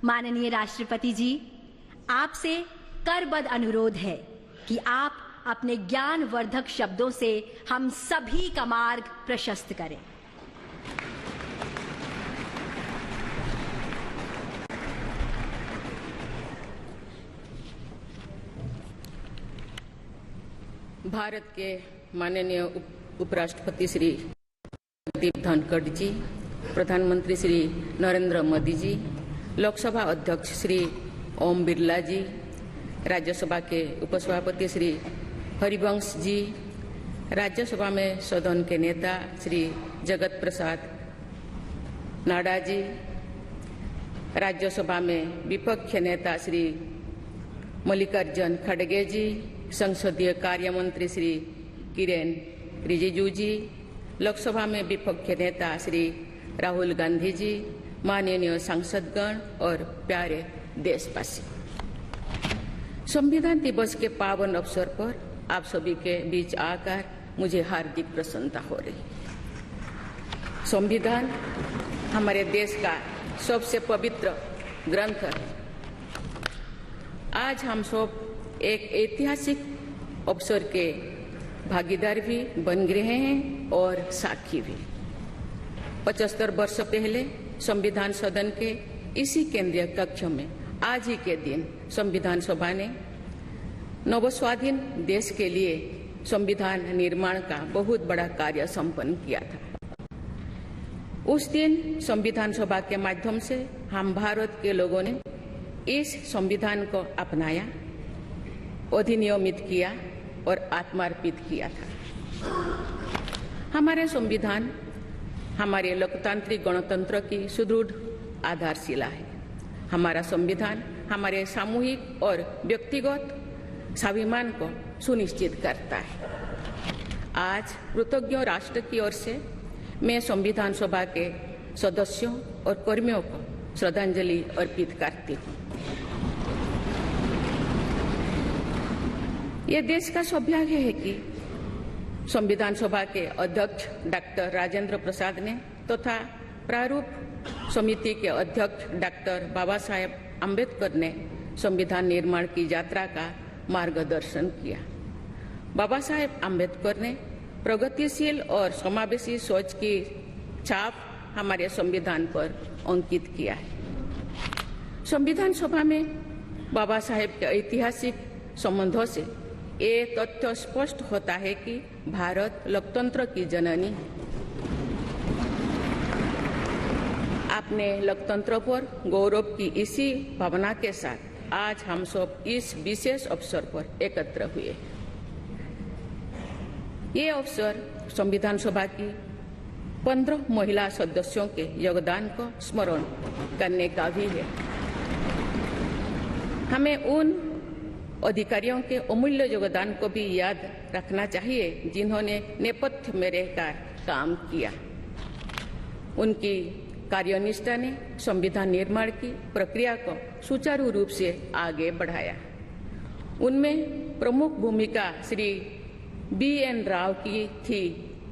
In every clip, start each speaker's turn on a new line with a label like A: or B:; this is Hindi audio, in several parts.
A: माननीय राष्ट्रपति जी, आपसे करबद्ध अनुरोध है कि आप अपने ज्ञानवर्धक शब्दों से हम सभी का मार्ग प्रशस्त करें।
B: भारत के माननीय उपराष्ट्रपति श्री जगदीप धनखड़ जी, प्रधानमंत्री श्री नरेंद्र मोदी जी, लोकसभा अध्यक्ष श्री ओम बिरला जी, राज्यसभा के उपसभापति श्री हरिवंश जी, राज्यसभा में सदन के नेता श्री जगत प्रसाद नाडा जी, राज्यसभा में विपक्ष नेता श्री मल्लिकार्जुन खड़गे जी, संसदीय कार्य मंत्री श्री किरेन रिजिजू जी, लोकसभा में विपक्ष नेता श्री राहुल गांधी जी, माननीय सांसदगण और प्यारे देशवासी, संविधान दिवस के पावन अवसर पर आप सभी के बीच आकर मुझे हार्दिक प्रसन्नता हो रही। संविधान हमारे देश का सबसे पवित्र ग्रंथ है। आज हम सब एक ऐतिहासिक अवसर के भागीदार भी बन गए हैं और साक्षी भी। 75 वर्ष पहले संविधान सदन के इसी केंद्रीय कक्ष में आज ही के दिन संविधान सभा ने नवस्वाधीन देश के लिए संविधान निर्माण का बहुत बड़ा कार्य संपन्न किया था। उस दिन संविधान सभा के माध्यम से हम भारत के लोगों ने इस संविधान को अपनाया, अधिनियमित किया और आत्मार्पित किया था। हमारे संविधान हमारे लोकतांत्रिक गणतंत्र की सुदृढ़ आधारशिला है। हमारा संविधान हमारे सामूहिक और व्यक्तिगत स्वाभिमान को सुनिश्चित करता है। आज कृतज्ञ राष्ट्र की ओर से मैं संविधान सभा के सदस्यों और कर्मियों को श्रद्धांजलि अर्पित करती हूँ। ये देश का सौभाग्य है कि संविधान सभा के अध्यक्ष डॉक्टर राजेंद्र प्रसाद ने तथा प्रारूप समिति के अध्यक्ष डॉक्टर बाबा साहेब अम्बेडकर ने संविधान निर्माण की यात्रा का मार्गदर्शन किया। बाबा साहेब अम्बेडकर ने प्रगतिशील और समावेशी सोच की छाप हमारे संविधान पर अंकित किया है। संविधान सभा में बाबा साहेब के ऐतिहासिक संबंधों से ये तथ्य स्पष्ट होता है कि भारत लोकतंत्र की जननी है। अपने लोकतंत्र पर गौरव की इसी भावना के साथ आज हम सब इस विशेष अवसर पर एकत्र हुए। ये अवसर संविधान सभा की 15 महिला सदस्यों के योगदान को स्मरण करने का भी है। हमें उन अधिकारियों के अमूल्य योगदान को भी याद रखना चाहिए जिन्होंने नेपथ्य में रहकर काम किया। उनकी कार्यनिष्ठा ने संविधान निर्माण की प्रक्रिया को सुचारू रूप से आगे बढ़ाया। उनमें प्रमुख भूमिका श्री BN राव की थी,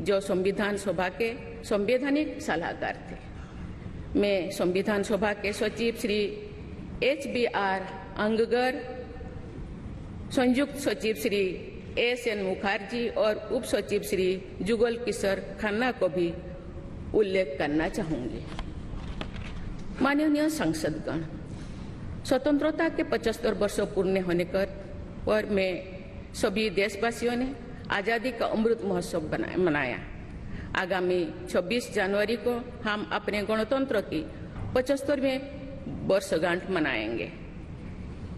B: जो संविधान सभा के संवैधानिक सलाहकार थे। मैं संविधान सभा के सचिव श्री HBR अंगगर, संयुक्त सचिव श्री SN मुखर्जी और उप सचिव श्री जुगल किशोर खन्ना को भी उल्लेख करना चाहूंगी। माननीय सांसदगण, स्वतंत्रता के 75 वर्ष पूर्ण होने पर मैं सभी देशवासियों ने आजादी का अमृत महोत्सव मनाया। आगामी 26 जनवरी को हम अपने गणतंत्र की 75वें वर्षगांठ मनाएंगे।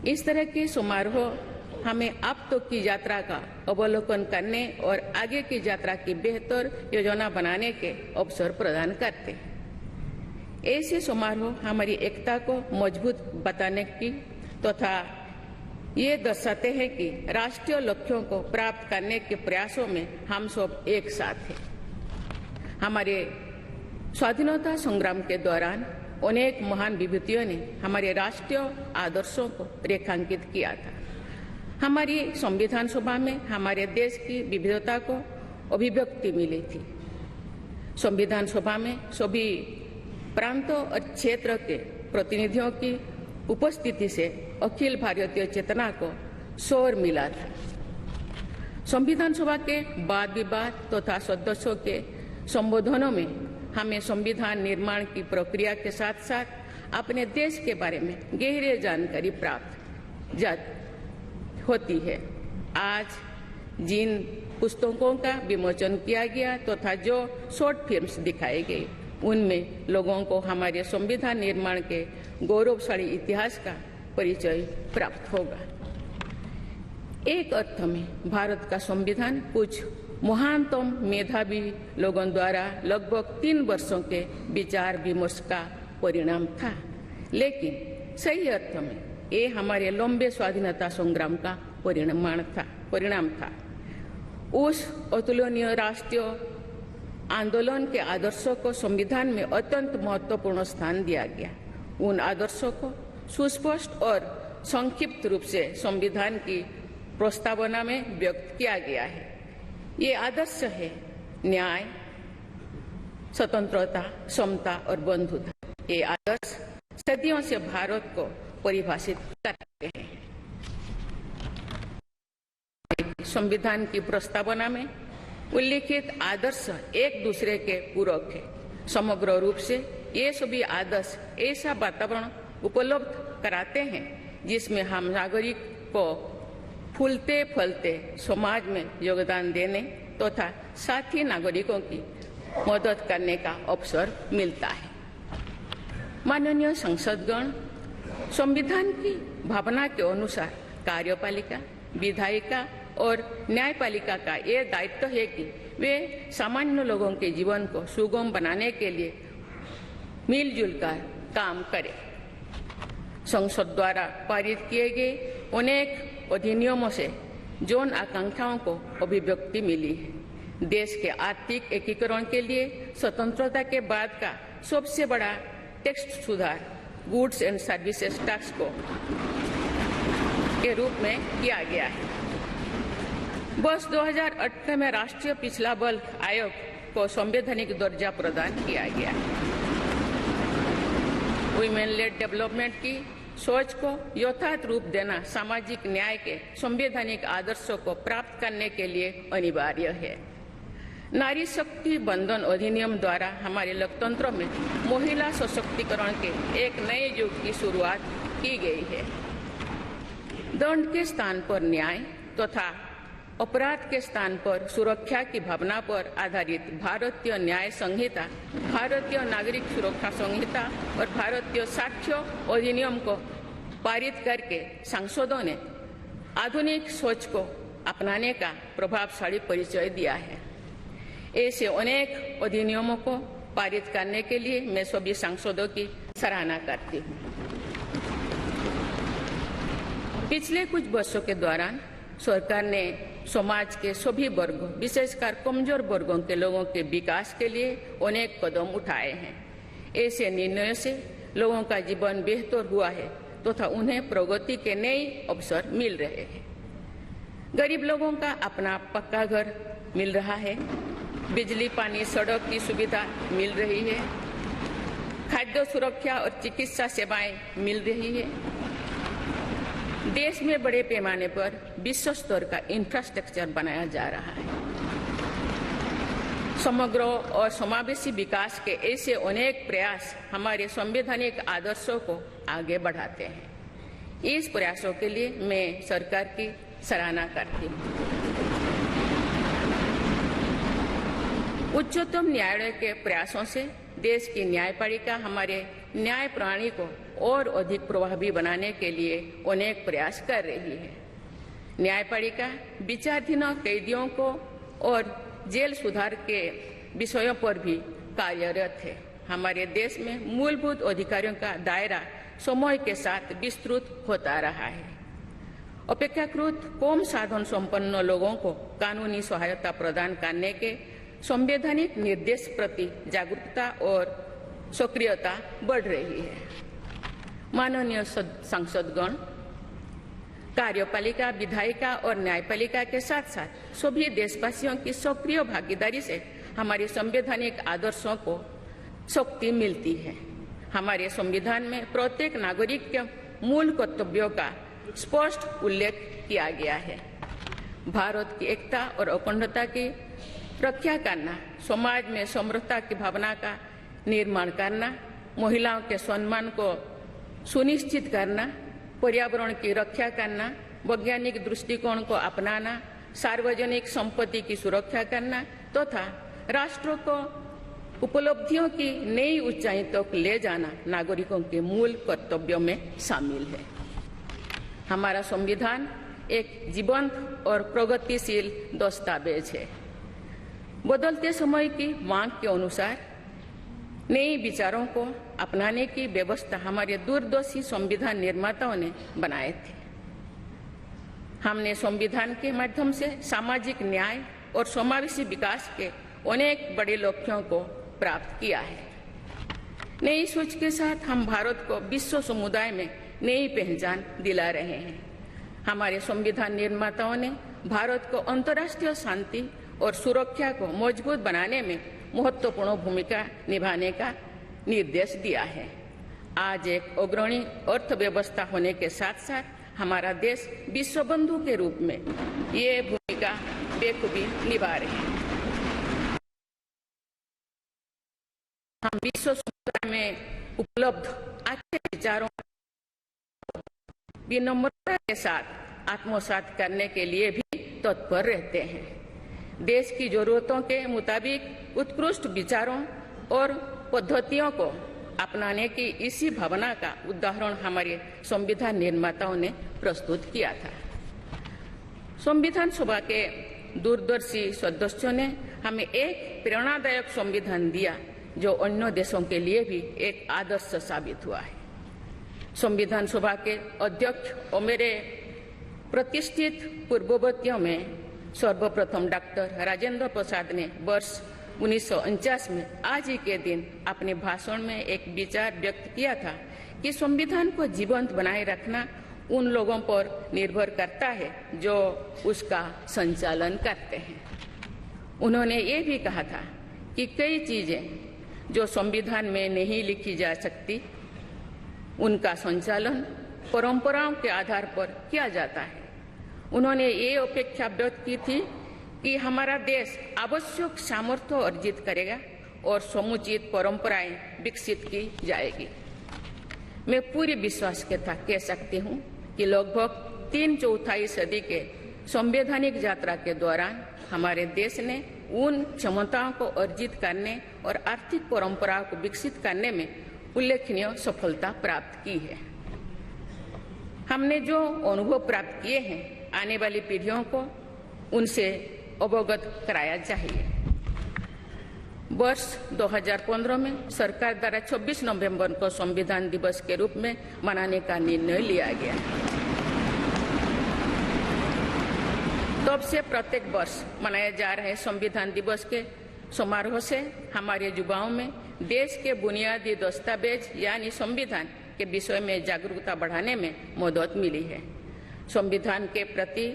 B: इस तरह के समारोह हमें अब तक की यात्रा का अवलोकन करने और आगे की यात्रा की बेहतर योजना बनाने के अवसर प्रदान करते हैं। ऐसे समारोह हमारी एकता को मजबूत बताने की तथा ये दर्शाते हैं कि राष्ट्रीय लक्ष्यों को प्राप्त करने के प्रयासों में हम सब एक साथ हैं। हमारे स्वाधीनता संग्राम के दौरान अनेक महान विभूतियों ने हमारे राष्ट्रीय आदर्शों को रेखांकित किया था। हमारी संविधान सभा में हमारे देश की विविधता को अभिव्यक्ति मिली थी। संविधान सभा में सभी प्रांतों और क्षेत्र के प्रतिनिधियों की उपस्थिति से अखिल भारतीय चेतना को शोर मिला था। संविधान सभा के वाद विवाद तथा सदस्यों के संबोधनों में हमें संविधान निर्माण की प्रक्रिया के साथ साथ अपने देश के बारे में गहरी जानकारी प्राप्त होती है। आज जिन पुस्तकों का विमोचन किया गया तथा जो शॉर्ट फिल्म्स दिखाए गए, उनमें लोगों को हमारे संविधान निर्माण के गौरवशाली इतिहास का परिचय प्राप्त होगा। एक अर्थ में भारत का संविधान कुछ महानतम मेधावी लोगों द्वारा लगभग 3 वर्षों के विचार विमर्श का परिणाम था, लेकिन सही अर्थ में ये हमारे लंबे स्वाधीनता संग्राम का परिणाम था। उस अतुलनीय राष्ट्रीय आंदोलन के आदर्शों को संविधान में अत्यंत महत्वपूर्ण स्थान दिया गया। उन आदर्शों को सुस्पष्ट और संक्षिप्त रूप से संविधान की प्रस्तावना में व्यक्त किया गया है। ये आदर्श है न्याय, स्वतंत्रता, समता और बंधुता। ये आदर्श सदियों से भारत को परिभाषित करते हैं। संविधान की प्रस्तावना में उल्लिखित आदर्श एक दूसरे के पूरक है। समग्र रूप से ये सभी आदर्श ऐसा वातावरण उपलब्ध कराते हैं जिसमें हम नागरिक को फूलते फलते समाज में योगदान देने तथा साथी नागरिकों की मदद करने का अवसर मिलता है। माननीय संसदगण, संविधान की भावना के अनुसार कार्यपालिका, विधायिका और न्यायपालिका का ये दायित्व है कि वे सामान्य लोगों के जीवन को सुगम बनाने के लिए मिलजुल कर काम करें। संसद द्वारा पारित किए गए अनेक अधिनियमों से जन आकांक्षाओं को अभिव्यक्ति मिली है। देश के आर्थिक एकीकरण के लिए स्वतंत्रता के बाद का सबसे बड़ा टैक्स सुधार गुड्स एंड सर्विसेज टैक्स को के रूप में किया गया है। वर्ष 2018 में राष्ट्रीय पिछड़ा वर्ग आयोग को संवैधानिक दर्जा प्रदान किया गया है। वुमेन लेड डेवलपमेंट की सोच को यथार्थ रूप देना सामाजिक न्याय के संवैधानिक आदर्शों को प्राप्त करने के लिए अनिवार्य है। नारी शक्ति बंधन अधिनियम द्वारा हमारे लोकतंत्र में महिला सशक्तिकरण के एक नए युग की शुरुआत की गई है। दंड के स्थान पर न्याय तथा अपराध के स्थान पर सुरक्षा की भावना पर आधारित भारतीय न्याय संहिता, भारतीय नागरिक सुरक्षा संहिता और भारतीय साक्ष्य अधिनियम को पारित करके सांसदों ने आधुनिक सोच को अपनाने का प्रभावशाली परिचय दिया है। ऐसे अनेक अधिनियमों को पारित करने के लिए मैं सभी सांसदों की सराहना करती हूँ। पिछले कुछ वर्षों के दौरान सरकार ने समाज के सभी वर्गों, विशेषकर कमजोर वर्गों के लोगों के विकास के लिए अनेक कदम उठाए हैं। ऐसे निर्णयों से लोगों का जीवन बेहतर हुआ है तथा उन्हें प्रगति के नए अवसर मिल रहे हैं। गरीब लोगों का अपना पक्का घर मिल रहा है, बिजली, पानी, सड़क की सुविधा मिल रही है, खाद्य सुरक्षा और चिकित्सा सेवाएं मिल रही है। देश में बड़े पैमाने पर विश्व स्तर का इंफ्रास्ट्रक्चर बनाया जा रहा है। समग्र और समावेशी विकास के ऐसे अनेक प्रयास हमारे संवैधानिक आदर्शों को आगे बढ़ाते हैं। इस प्रयासों के लिए मैं सरकार की सराहना करती हूँ। उच्चतम न्यायालय के प्रयासों से देश की न्यायपालिका हमारे न्याय प्रणाली को और अधिक प्रभावी बनाने के लिए अनेक प्रयास कर रही है। न्यायपालिका विचाराधीन कैदियों को और जेल सुधार के विषयों पर भी कार्यरत है। हमारे देश में मूलभूत अधिकारों का दायरा समय के साथ विस्तृत होता रहा है। अपेक्षाकृत कम साधन संपन्न लोगों को कानूनी सहायता प्रदान करने के संवैधानिक निर्देश प्रति जागरूकता और सक्रियता बढ़ रही है। माननीय सांसदगण, कार्यपालिका, विधायिका और न्यायपालिका के साथ साथ सभी देशवासियों की सक्रिय भागीदारी से हमारे संवैधानिक आदर्शों को शक्ति मिलती है। हमारे संविधान में प्रत्येक नागरिक के मूल कर्तव्यों का स्पष्ट उल्लेख किया गया है। भारत की एकता और अखंडता की रक्षा करना, समाज में समृद्धता की भावना का निर्माण करना, महिलाओं के सम्मान को सुनिश्चित करना, पर्यावरण की रक्षा करना, वैज्ञानिक दृष्टिकोण को अपनाना, सार्वजनिक संपत्ति की सुरक्षा करना तथा राष्ट्र को उपलब्धियों की नई ऊंचाई तक ले जाना नागरिकों के मूल कर्तव्यों में शामिल है। हमारा संविधान एक जीवंत और प्रगतिशील दस्तावेज है। बदलते समय की मांग के अनुसार नए विचारों को अपनाने की व्यवस्था हमारे दूरदर्शी संविधान निर्माताओं ने बनाए थे। हमने संविधान के माध्यम से सामाजिक न्याय और समावेशी विकास के अनेक बड़े लक्ष्यों को प्राप्त किया है। नई सोच के साथ हम भारत को विश्व समुदाय में नई पहचान दिला रहे हैं। हमारे संविधान निर्माताओं ने भारत को अंतर्राष्ट्रीय शांति और सुरक्षा को मजबूत बनाने में महत्वपूर्ण भूमिका निभाने का निर्देश दिया है। आज एक अग्रणी अर्थव्यवस्था होने के साथ साथ हमारा देश विश्व बंधु के रूप में ये भूमिका बेखूबी निभा रहे हैं। हम विश्व समुदाय में उपलब्ध अच्छे विचारों विनम्रता के साथ आत्मसात करने के लिए भी तत्पर रहते हैं। देश की जरूरतों के मुताबिक उत्कृष्ट विचारों और पद्धतियों को अपनाने की इसी भावना का उदाहरण हमारे संविधान निर्माताओं ने प्रस्तुत किया था। संविधान सभा के दूरदर्शी सदस्यों ने हमें एक प्रेरणादायक संविधान दिया जो अन्य देशों के लिए भी एक आदर्श साबित हुआ है। संविधान सभा के अध्यक्ष और मेरे प्रतिष्ठित पूर्ववर्तियों में सर्वप्रथम डॉक्टर राजेंद्र प्रसाद ने वर्ष 1949 में आज ही के दिन अपने भाषण में एक विचार व्यक्त किया था कि संविधान को जीवंत बनाए रखना उन लोगों पर निर्भर करता है जो उसका संचालन करते हैं। उन्होंने ये भी कहा था कि कई चीजें जो संविधान में नहीं लिखी जा सकती उनका संचालन परंपराओं के आधार पर किया जाता है। उन्होंने ये अपेक्षा व्यक्त की थी कि हमारा देश आवश्यक सामर्थ्य अर्जित करेगा और समुचित परंपराएं विकसित की जाएगी। मैं पूरे विश्वास के साथ कह सकती हूँ कि लगभग 3/4 सदी के संवैधानिक यात्रा के दौरान हमारे देश ने उन क्षमताओं को अर्जित करने और आर्थिक परंपराओं को विकसित करने में उल्लेखनीय सफलता प्राप्त की है। हमने जो अनुभव प्राप्त किए हैं आने वाली पीढ़ियों को उनसे अवगत कराया चाहिए। वर्ष 2015 में सरकार द्वारा 26 नवंबर को संविधान दिवस के रूप में मनाने का निर्णय लिया गया। तब से प्रत्येक वर्ष मनाए जा रहे संविधान दिवस के समारोह से हमारे युवाओं में देश के बुनियादी दस्तावेज यानी संविधान के विषय में जागरूकता बढ़ाने में मदद मिली है। संविधान के प्रति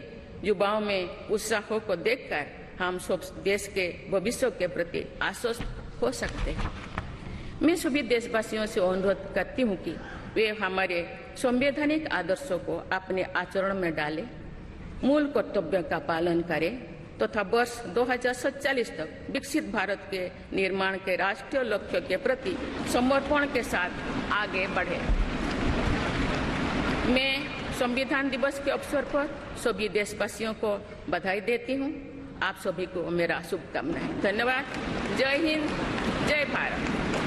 B: युवाओं में उत्साह को देखकर हम सब देश के भविष्य के प्रति आश्वस्त हो सकते हैं। मैं सभी देशवासियों से अनुरोध करती हूँ कि वे हमारे संवैधानिक आदर्शों को अपने आचरण में डालें, मूल कर्तव्यों का पालन करें तथा वर्ष 2047 तक विकसित भारत के निर्माण के राष्ट्रीय लक्ष्य के प्रति समर्पण के साथ आगे बढ़े। मैं संविधान दिवस के अवसर पर सभी देशवासियों को बधाई देती हूँ। आप सभी को मेरा शुभकामनाएं। धन्यवाद। जय हिंद, जय भारत।